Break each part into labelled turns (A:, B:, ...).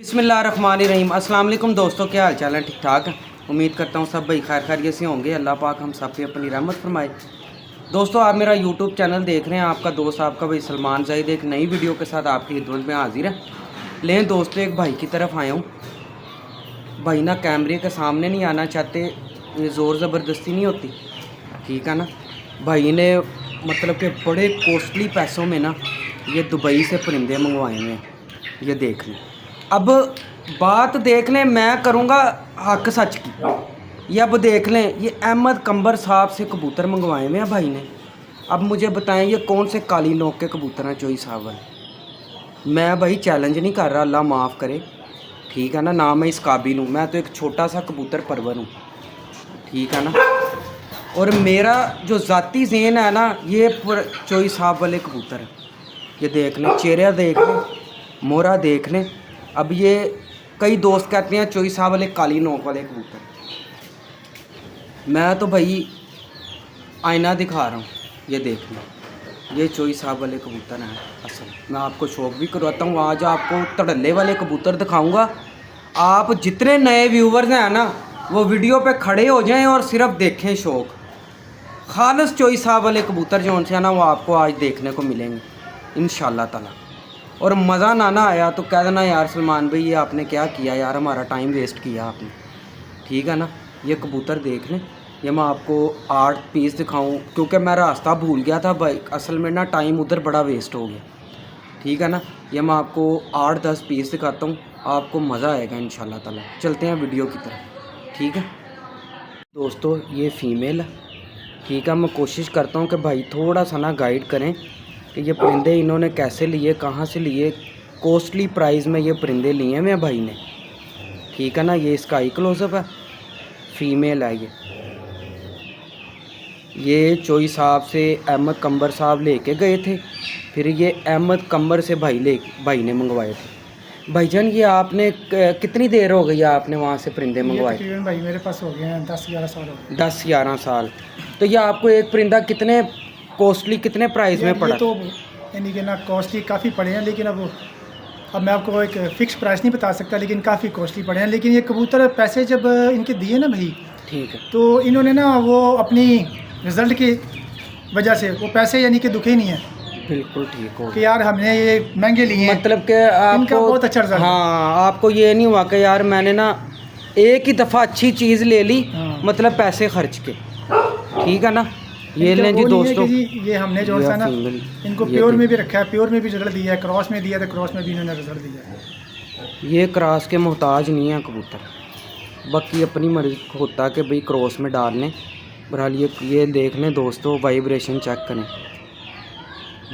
A: बिस्मिल्लाहिर्रहमानिर्रहीम। अस्सलाम वालेकुम दोस्तों, क्या हाल चाल है? ठीक ठाक है। उम्मीद करता हूँ सब भाई खैर खैरियत से होंगे। अल्लाह पाक हम सब पे अपनी रहमत फरमाए। दोस्तों, आप मेरा यूट्यूब चैनल देख रहे हैं। आपका दोस्त आपका भाई सलमान ज़ाहिद एक नई वीडियो के साथ आपकी खिदमत में हाजिर है। लेकिन दोस्तों, एक भाई की तरफ आया हूँ। भाई ना कैमरे के सामने नहीं आना चाहते, ये ज़ोर ज़बरदस्ती नहीं होती, ठीक है ना। भाई ने मतलब कि बड़े कॉस्टली पैसों में ना ये दुबई से परिंदे मंगवाए हुए हैं। ये देख लें। अब बात देख लें, मैं करूँगा हक सच की। ये अब देख लें, ये अहमद कंबर साहब से कबूतर मंगवाए हुए हैं भाई ने। अब मुझे बताएं, ये कौन से काली नोक के कबूतर हैं चोई साहब वाले? मैं भाई चैलेंज नहीं कर रहा, अल्लाह माफ़ करे, ठीक है ना मैं इस काबिल हूँ। मैं तो एक छोटा सा कबूतर परवर हूँ, ठीक है ना। और मेरा जो ज़ाती ज़हन है ना, ये चोई साहब वाले कबूतर है। ये देख लें, चेहरा देख लें, मोरा देख लें। अब ये कई दोस्त कहते हैं चोई साहब वाले काली नोक वाले कबूतर। मैं तो भाई आईना दिखा रहा हूँ, ये देख लें, ये चोई साहब वाले कबूतर हैं असल। मैं आपको शौक भी करवाता हूँ, आज आपको तड़ल्ले वाले कबूतर दिखाऊंगा। आप जितने नए व्यूवर्स हैं ना, वो वीडियो पे खड़े हो जाएं और सिर्फ देखें शौक। खालिस चोई साहब वाले कबूतर जो उनसे है ना, वो आपको आज देखने को मिलेंगे इंशाल्लाह ताला। और मज़ा ना आया तो कह देना यार सलमान भाई ये आपने क्या किया यार, हमारा टाइम वेस्ट किया आपने, ठीक है ना। ये कबूतर देख लें, ये मैं आपको 8 पीस दिखाऊं क्योंकि मैं रास्ता भूल गया था भाई, असल में ना टाइम उधर बड़ा वेस्ट हो गया, ठीक है ना। ये मैं आपको 8-10 पीस दिखाता हूँ, आपको मज़ा आएगा इंशाल्लाह ताला। चलते हैं वीडियो की तरफ, ठीक है दोस्तों। ये फ़ीमेल है, ठीक है। मैं कोशिश करता हूँ कि भाई थोड़ा सा ना गाइड करें कि ये परिंदे इन्होंने कैसे लिए, कहाँ से लिए, कॉस्टली प्राइस में ये परिंदे लिए हैं भाई ने, ठीक है ना। ये इसका आई क्लोजअप है, फ़ीमेल है ये चोई साहब से अहमद कंबर साहब लेके गए थे, फिर ये अहमद कंबर से भाई ने मंगवाए थे। भाईजान ये आपने कितनी देर हो गई है आपने वहाँ से परिंदे मंगवाए?
B: तकरीबन भाई मेरे पास हो गए हैं 10-11 साल हो गए।
A: 10-11 साल। तो ये आपको एक परिंदा कितने कॉस्टली, कितने प्राइस में पड़ा?
B: तो यानी कि ना कॉस्टली काफ़ी पड़े हैं, लेकिन अब मैं आपको एक फ़िक्स प्राइस नहीं बता सकता, लेकिन काफ़ी कॉस्टली पड़े हैं। लेकिन ये कबूतर पैसे जब इनके दिए ना भाई,
A: ठीक है,
B: तो इन्होंने ना वो अपनी रिज़ल्ट की वजह से वो पैसे यानी कि दुखे नहीं हैं।
A: बिल्कुल ठीक हो
B: कि यार हमने ये महंगे लिए हैं,
A: मतलब कि
B: इनका
A: आपको
B: बहुत अच्छा रिजल्ट।
A: हाँ, आपको ये नहीं हुआ कि यार मैंने ना एक ही दफ़ा अच्छी चीज़ ले ली, मतलब पैसे खर्च के, ठीक है ना। ये लें जी दोस्तों,
B: ये हमने जो है ना इनको प्योर में भी रखा है, प्योर में भी रिजल्ट दिया है, क्रॉस में दिया तो क्रॉस में भी इन्होंने रिजल्ट दिया है।
A: ये क्रॉस के मोहताज नहीं है कबूतर, बाकी अपनी मर्जी होता कि भाई क्रॉस में डाल लें। बहरहाल ये देख लें दोस्तों, वाइब्रेशन चेक करें,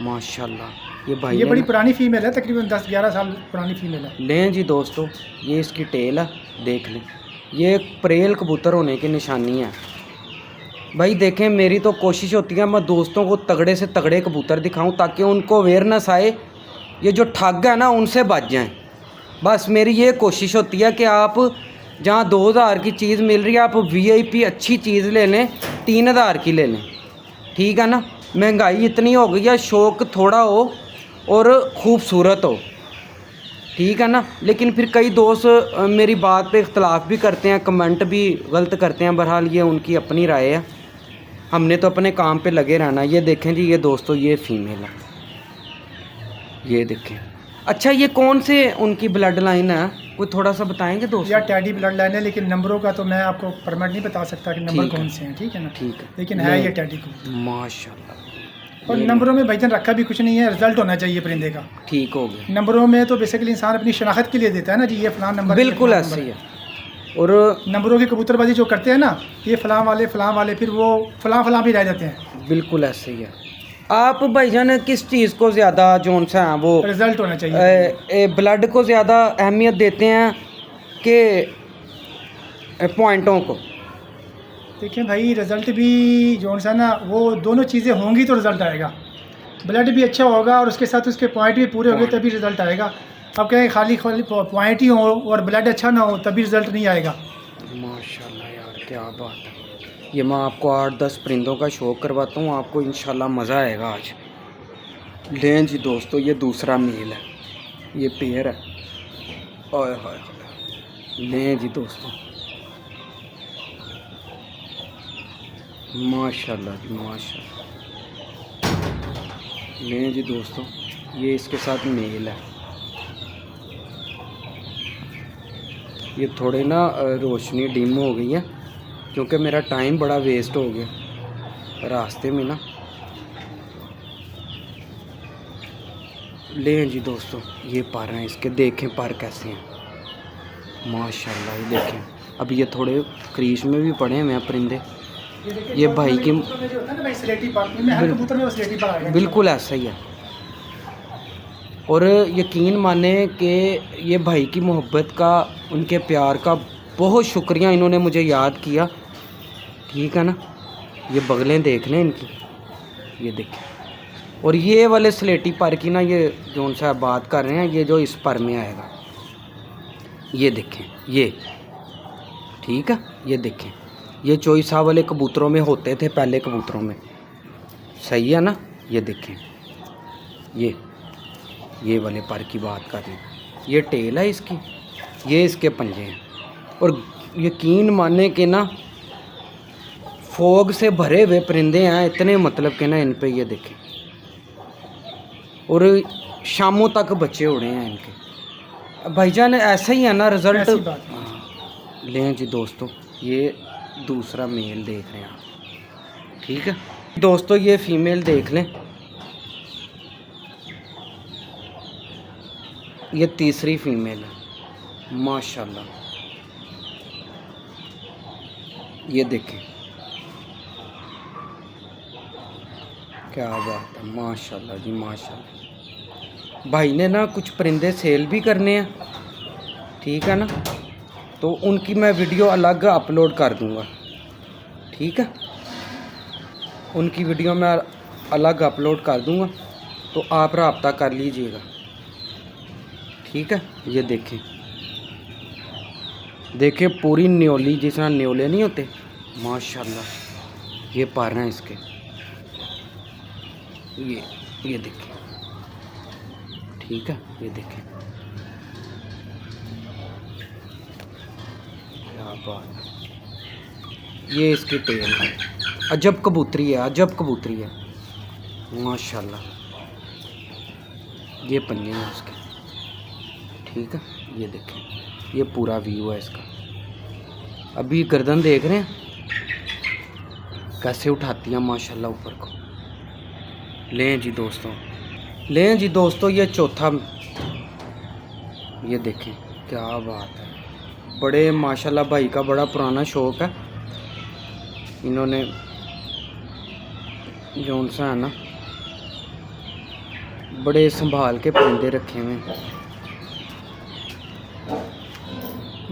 A: माशाल्लाह। ये भाई
B: ये बड़ी पुरानी फीमेल है, तकरीबन 10-11 साल पुरानी फीमेल है।
A: लें जी दोस्तों, ये इसकी टेल है, देख लें। ये एक परेल कबूतर होने की निशानी है भाई। देखें, मेरी तो कोशिश होती है मैं दोस्तों को तगड़े से तगड़े कबूतर दिखाऊं ताकि उनको अवेयरनेस आए, ये जो ठग है ना उनसे बच जाएं। बस मेरी ये कोशिश होती है कि आप जहाँ 2000 की चीज़ मिल रही है, आप VIP अच्छी चीज़ ले लें, 3000 की ले लें, ठीक है ना। महंगाई इतनी हो गई है, शौक़ थोड़ा हो और ख़ूबसूरत हो, ठीक है ना। लेकिन फिर कई दोस्त मेरी बात पे इख्तलाफ भी करते हैं, कमेंट भी गलत करते हैं। बहरहाल ये उनकी अपनी राय है, हमने तो अपने काम पे लगे रहना। ये देखें जी, ये दोस्तों ये फ़ीमेल है, ये देखें। अच्छा, ये कौन से उनकी ब्लड लाइन है, कोई थोड़ा सा बताएंगे दोस्तों?
B: या टैडी ब्लड लाइन है, लेकिन नंबरों का तो मैं आपको परमिट नहीं बता सकता कि नंबर कौन से हैं, ठीक है ना।
A: ठीक है,
B: लेकिन है ये टैडी को
A: माशाल्लाह।
B: और नंबरों में भाईजान रखा भी कुछ नहीं है, रिजल्ट होना चाहिए परिंदे का,
A: ठीक हो गया।
B: नंबरों में तो बेसिकली इंसान अपनी शनाख्त के लिए देता है ना जी, ये फलां नंबर,
A: बिल्कुल ऐसे ही है। और
B: नंबरों की कबूतरबाजी जो करते हैं ना, ये फलां वाले फिर वो फलां भी रह जाते हैं।
A: बिल्कुल ऐसे ही है। आप भाईजान किस चीज़ को ज़्यादा जोन सा है वो
B: रिजल्ट होना चाहिए,
A: ब्लड को ज़्यादा अहमियत देते हैं कि पॉइंटों को?
B: देखिए भाई, रिज़ल्ट भी जो सा ना, वो दोनों चीज़ें होंगी तो रिज़ल्ट आएगा। ब्लड भी अच्छा होगा और उसके साथ उसके पॉइंट भी पूरे होंगे तभी रिज़ल्ट आएगा। अब कहें खाली पॉइंट ही हो और ब्लड अच्छा ना हो तभी रिज़ल्ट नहीं आएगा।
A: माशाल्लाह यार, क्या बात है। ये मैं आपको 8-10 परिंदों का शौक़ करवाता हूँ, आपको इंशाल्लाह मज़ा आएगा आज। लें जी दोस्तों, ये दूसरा मेल है, ये पेयर है, ओए होए होए, लें जी दोस्तों, माशाल्लाह जी माशाल्लाह। लें जी दोस्तों, ये इसके साथ मेल है। ये थोड़े ना रोशनी डिम हो गई है क्योंकि मेरा टाइम बड़ा वेस्ट हो गया रास्ते में ना। लें जी दोस्तों, ये पर हैं इसके, देखें पर कैसे हैं माशाल्लाह। ये देखें, अब ये थोड़े क्रीज में भी पड़े हुए हैं परिंदे। ये भाई की बिल्कुल ऐसा ही है। और यकीन माने कि ये भाई की मोहब्बत का, उनके प्यार का बहुत शुक्रिया, इन्होंने मुझे याद किया। ठीक है ना, ये बगलें देख लें इनकी, ये देखें। और ये वाले स्लेटी पर की ना, ये जो सा बात कर रहे हैं, ये जो इस पर में आएगा, ये देखें ये, ठीक है। ये देखें, ये चोईसा वाले कबूतरों में होते थे पहले कबूतरों में, सही है ना। ये देखें, ये वाले पर की बात कर रहे हैं। ये टेल है इसकी, ये इसके पंजे हैं। और यकीन माने कि ना फोग से भरे हुए परिंदे हैं इतने, मतलब कि ना इन पे ये देखें। और शामों तक बच्चे उड़े हैं इनके। भाईजान ऐसा ही है ना रिज़ल्ट। लें जी दोस्तों, ये दूसरा मेल देख रहे हैं आप, ठीक है दोस्तों। ये फीमेल देख लें, ये तीसरी फीमेल है माशाल्लाह। ये देखें क्या बात है, माशाल्लाह जी माशाल्लाह। भाई ने ना कुछ परिंदे सेल भी करने हैं, ठीक है ना, तो उनकी मैं वीडियो अलग अपलोड कर दूंगा, ठीक है। उनकी वीडियो मैं अलग अपलोड कर दूंगा, तो आप रब्ता कर लीजिएगा, ठीक है। ये देखें, देखें पूरी न्योली, जिस तरह न्योले नहीं होते, माशाल्लाह। ये पर हैं इसके, ये देखें, ठीक है। ये देखें क्या बात है। ये इसकी टेल है, अजब कबूतरी है, अजब कबूतरी है माशाल्लाह। ये पन्ने हैं उसके, ठीक है। ये देखें, ये पूरा व्यू है इसका। अभी गर्दन देख रहे हैं कैसे उठाती है माशाल्लाह ऊपर को। लें जी दोस्तों, लें जी दोस्तों, ये चौथा, ये देखें क्या बात है। बड़े माशाल्लाह भाई का बड़ा पुराना शौक़ है, इन्होंने जौन सा है ना बड़े संभाल के परिंदे रखे हुए हैं।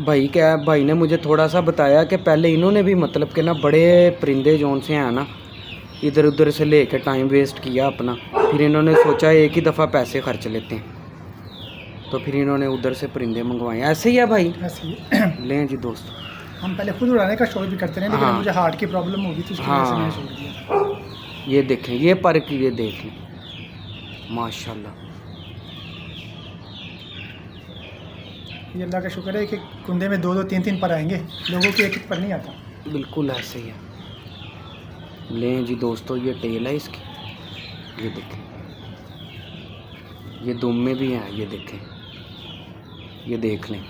A: भाई क्या है, भाई ने मुझे थोड़ा सा बताया कि पहले इन्होंने भी मतलब कि ना बड़े परिंदे जौन से हैं ना इधर उधर से लेके टाइम वेस्ट किया अपना, फिर इन्होंने सोचा एक ही दफ़ा पैसे खर्च लेते हैं, तो फिर इन्होंने उधर से परिंदे मंगवाए। ऐसे ही है भाई, ऐसे ही। लें जी दोस्तों,
B: हम पहले खुद उड़ाने का शौक भी करते रहे, लेकिन मुझे हार्ट की प्रॉब्लम होगी तो उसकी वजह से मैंने छोड़ दिया।
A: ये देखें, ये पर की, ये देख लें माशाल्लाह।
B: ये अल्लाह का शुक्र है कि कुंदे में 2-2 3-3 पर आएंगे, लोगों के एक पर नहीं आता।
A: बिल्कुल ऐसे ही है। लें जी दोस्तों, ये टेल है इसकी, ये देखें। ये दुम में भी हैं, ये देखें, ये देख लें।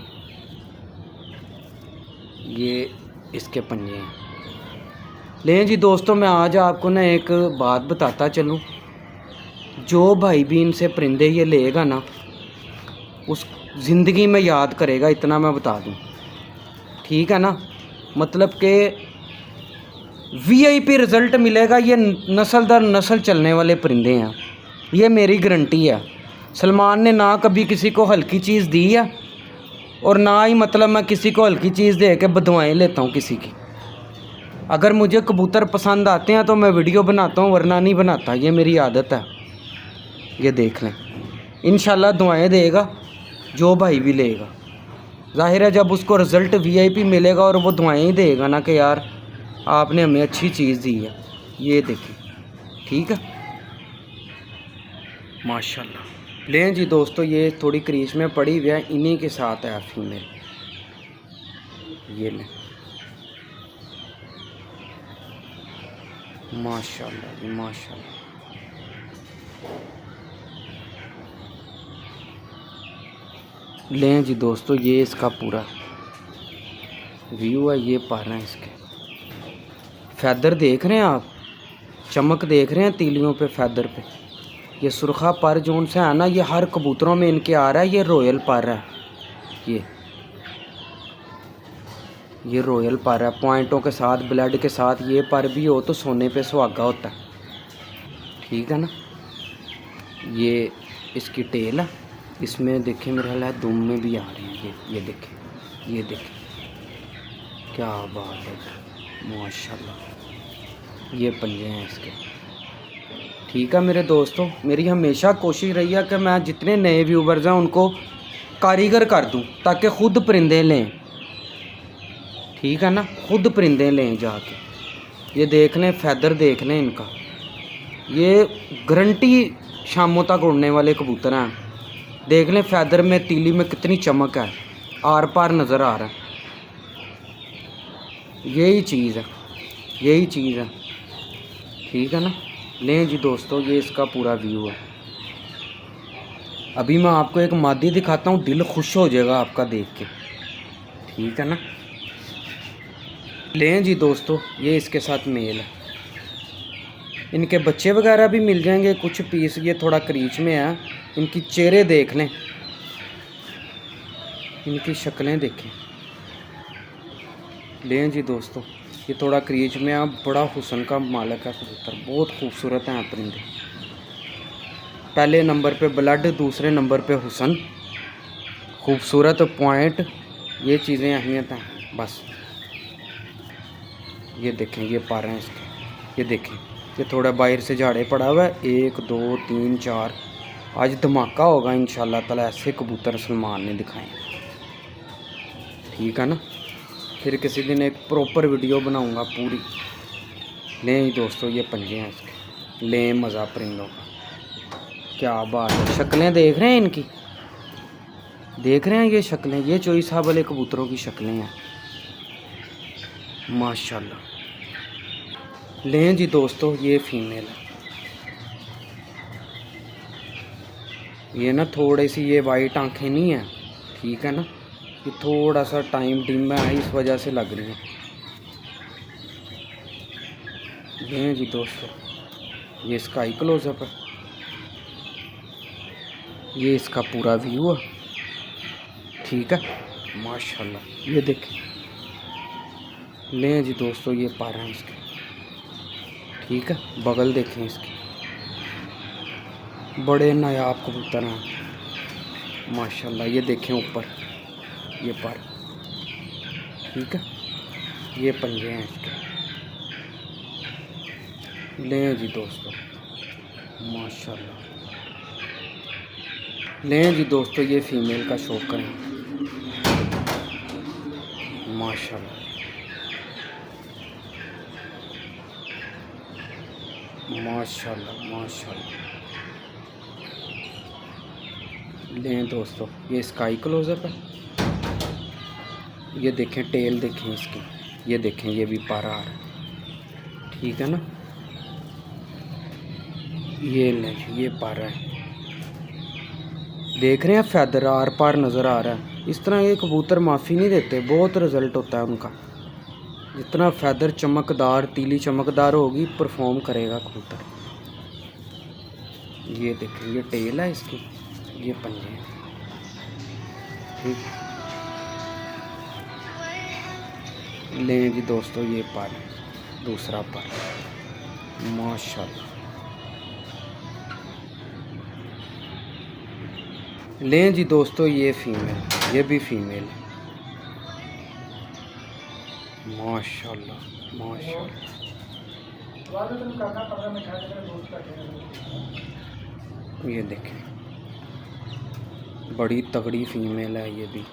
A: ये इसके पंजे हैं। लें जी दोस्तों, मैं आज आपको ना एक बात बताता चलूँ, जो भाई भी इनसे परिंदे ये लेगा ना उस ज़िंदगी में याद करेगा, इतना मैं बता दूं, ठीक है ना। मतलब कि VIP रिज़ल्ट मिलेगा। ये नस्ल दर नस्ल चलने वाले परिंदे हैं, ये मेरी गारंटी है। सलमान ने ना कभी किसी को हल्की चीज़ दी है, और ना ही मतलब मैं किसी को हल्की चीज़ दे के बदवाएँ लेता हूँ किसी की। अगर मुझे कबूतर पसंद आते हैं तो मैं वीडियो बनाता हूँ, वरना नहीं बनाता, ये मेरी आदत है। ये देख लें, इंशाल्लाह दुआएं देगा जो भाई भी लेगा। ज़ाहिर है जब उसको रिज़ल्ट VIP मिलेगा और वो दुआएं ही देगा ना कि यार आपने हमें अच्छी चीज़ दी है। ये देखें, ठीक है माशाल्लाह। लें जी दोस्तों, ये थोड़ी क्रीज में पड़ी हुई है, इन्हीं के साथ है फीमेल। ये लें, माशाल्लाह जी माशाल्लाह। लें जी दोस्तों, ये इसका पूरा व्यू है। ये पर हैं इसके फैदर देख रहे हैं आप, चमक देख रहे हैं तीलियों पे, फैदर पे। ये सुरखा पर जोन से है ना, ये हर कबूतरों में इनके आ रहा है। ये रॉयल पर है, ये रॉयल पर है, पॉइंटों के साथ, ब्लड के साथ। ये पर भी हो तो सोने पे सुहागा होता है, ठीक है ना। ये इसकी टेल है, इसमें देखें मेरा ख्याल है दुम में भी आ रही है। ये देखें, ये देखें, क्या बात है माशाल्लाह। ये पंजे हैं इसके, ठीक है मेरे दोस्तों। मेरी हमेशा कोशिश रही है कि मैं जितने नए व्यूवर्स हैं उनको कारीगर कर दूं, ताकि ख़ुद परिंदे लें, ठीक है ना, खुद परिंदे लें जाके। ये देख लें, फैदर देख लें इनका, ये गारंटी शामों तक उड़ने वाले कबूतर हैं। देख लें फैदर में, तीली में कितनी चमक है, आर पार नज़र आ रहा है। यही चीज़ है, यही चीज़ है, ठीक है ना। लें जी दोस्तों, ये इसका पूरा व्यू है। अभी मैं आपको एक मादी दिखाता हूँ, दिल खुश हो जाएगा आपका देख के, ठीक है ना। लें जी दोस्तों, ये इसके साथ मेल है। इनके बच्चे वगैरह भी मिल जाएंगे कुछ पीस। ये थोड़ा क्रीच में है, इनकी चेहरे देख लें, इनकी शक्लें देखें। लें जी दोस्तों, ये थोड़ा क्रीच में है, बड़ा हुस्न का मालिक है कबूतर, बहुत खूबसूरत हैं परिंदे। पहले नंबर पे ब्लड, दूसरे नंबर पे हुस्न, खूबसूरत, पॉइंट, ये चीज़ें अहमियत हैं बस। ये देखें, ये पर हैं इसके, ये देखें, ये थोड़ा बाहर से झाड़े पड़ा हुआ है। 1 2 3 4, आज धमाका होगा इंशाल्लाह ताला। ऐसे कबूतर सलमान ने दिखाए, ठीक है ना। फिर किसी दिन एक प्रॉपर वीडियो बनाऊंगा पूरी। लें दोस्तों, ये पंजे हैं इसके, लें मज़ा परिंदों का, क्या बात है। शक्लें देख रहे हैं इनकी, देख रहे हैं ये शक्लें, ये चोई साहब वाले कबूतरों की शक्लें हैं माशाल्लाह। लें जी दोस्तों, ये फीमेल है। ये ना थोड़ी सी ये वाइट आंखें नहीं है, ठीक है ना। ये थोड़ा सा टाइम डिम है, इस वजह से लग रही है। लें जी दोस्तों, ये इसका आई क्लोजअप है, ये इसका पूरा व्यू है, ठीक है माशाल्लाह। ये देखें, लें जी दोस्तों, ये पर हैं इसके, ठीक है। बगल देखें इसकी, बड़े नायाब कबूतर हैं माशाल्लाह। ये देखें ऊपर, ये पर, ठीक है। ये पंजे हैं इसके। लें जी दोस्तों माशाल्लाह। लें जी दोस्तों, ये फीमेल का शौक करें माशाल्लाह माशाल्लाह माशाल्लाह। लें दोस्तों, ये स्काई क्लोजअप है। ये देखें, टेल देखें इसकी, ये देखें, ये भी पारा आ रहा है, ठीक है ना। ये लें, ये पारा है, देख रहे हैं फैदर आर पार नज़र आ रहा है। इस तरह ये कबूतर माफ़ी नहीं देते, बहुत रिज़ल्ट होता है उनका। जितना फैदर चमकदार, तीली चमकदार होगी, परफॉर्म करेगा कबूतर। ये देखें, ये टेल है इसकी, ये पंजे हैं, ठीक। लें जी दोस्तों, ये पर, दूसरा पर माशाल्लाह। लें जी दोस्तों, ये फीमेल, ये भी फीमेल है माशाल्लाह माशाल्लाह। ये देखें, बड़ी तगड़ी फीमेल है ये भी,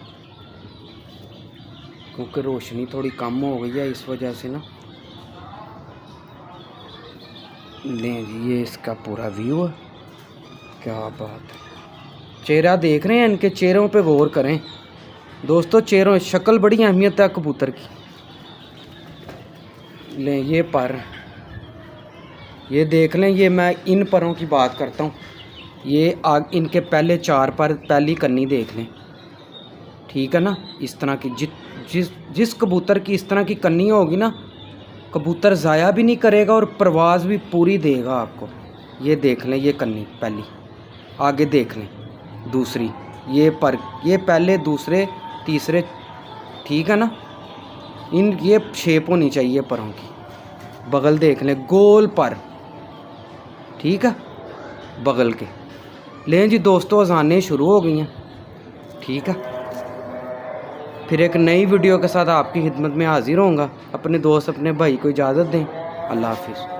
A: क्योंकि रोशनी थोड़ी कम हो गई है इस वजह से ना। लें जी, ये इसका पूरा व्यू है, क्या बात है। चेहरा देख रहे हैं, इनके चेहरों पे गौर करें दोस्तों। चेहरों शक्ल बड़ी अहमियत है कबूतर की। लें ये पर, ये देख लें, ये मैं इन परों की बात करता हूँ। ये इनके पहले 4 पर, पहली कन्नी देख लें, ठीक है ना। इस तरह की जिस कबूतर की इस तरह की कन्नी होगी ना, कबूतर ज़ाया भी नहीं करेगा और परवाज़ भी पूरी देगा आपको। ये देख लें, ये कन्नी पहली। आगे देख लें दूसरी, ये पर, ये पहले, दूसरे, तीसरे, ठीक है ना। ये शेप होनी चाहिए परों की। बगल देख लें, गोल पर, ठीक है, बगल के। लें जी दोस्तों, अज़ानें शुरू हो गई हैं, ठीक है। फिर एक नई वीडियो के साथ आपकी खिदमत में हाजिर होऊंगा। अपने दोस्त, अपने भाई को इजाज़त दें। अल्लाह हाफिज़।